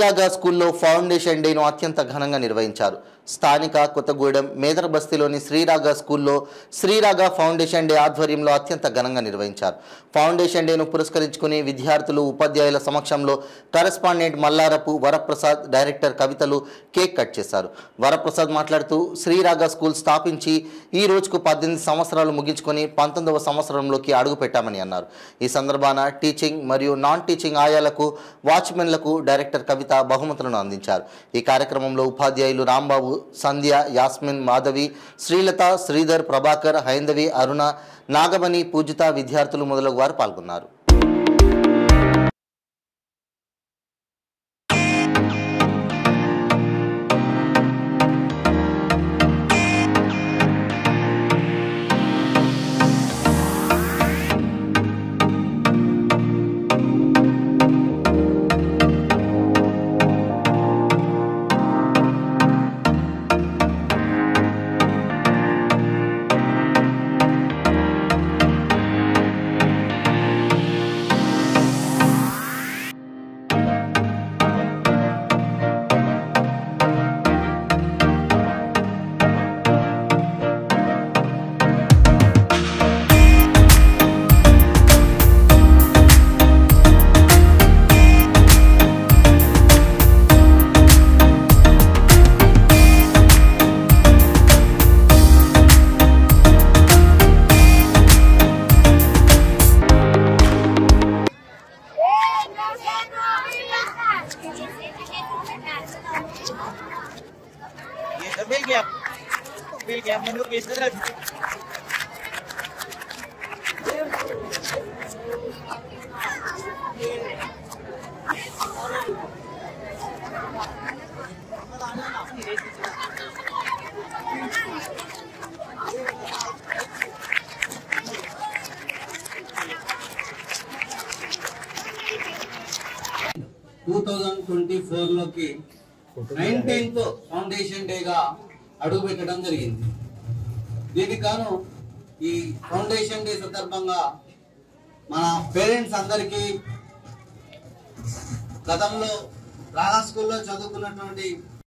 శ్రీరాగా స్కూల్లో ఫౌండేషన్ డేను అత్యంత ఘనంగా నిర్వహించారు. స్థానిక కొత్తగూడెం మేదర్ బస్తీలోని శ్రీరాగా స్కూల్లో శ్రీరాగా ఫౌండేషన్ డే ఆధ్వర్యంలో అత్యంత ఘనంగా నిర్వహించారు. ఫౌండేషన్ డేను పురస్కరించుకుని విద్యార్థులు ఉపాధ్యాయుల సమక్షంలో కరెస్పాండెంట్ మల్లారపు వరప్రసాద్, డైరెక్టర్ కవితలు కేక్ కట్ చేశారు. వరప్రసాద్ మాట్లాడుతూ శ్రీరాగా స్కూల్ స్థాపించి ఈ రోజుకు 18 సంవత్సరాలు ముగించుకొని 19వ సంవత్సరంలోకి అడుగుపెట్టామని అన్నారు. ఈ సందర్భాన టీచింగ్ మరియు నాన్ టీచింగ్ ఆయాలకు, వాచ్మెన్లకు డైరెక్టర్ కవిత బహుమతులను అందించారు. ఈ కార్యక్రమంలో ఉపాధ్యాయులు రాంబాబు, సంధ్య, యాస్మిన్, మాధవి, శ్రీలత, శ్రీధర్, ప్రభాకర్, హైందవి, అరుణ, నాగమణి, పూజిత, విద్యార్థులు మొదలగు వారు పాల్గొన్నారు. Bill Gap menurut Israel. లోకి 19th ఫౌండేషన్ డేగా అడుగు పెట్టడం జరిగింది. దీనికి గాను ఈ ఫౌండేషన్ డే సందర్భంగా మన పేరెంట్స్ అందరికీ, గతంలో రాగా స్కూల్లో చదువుకున్నటువంటి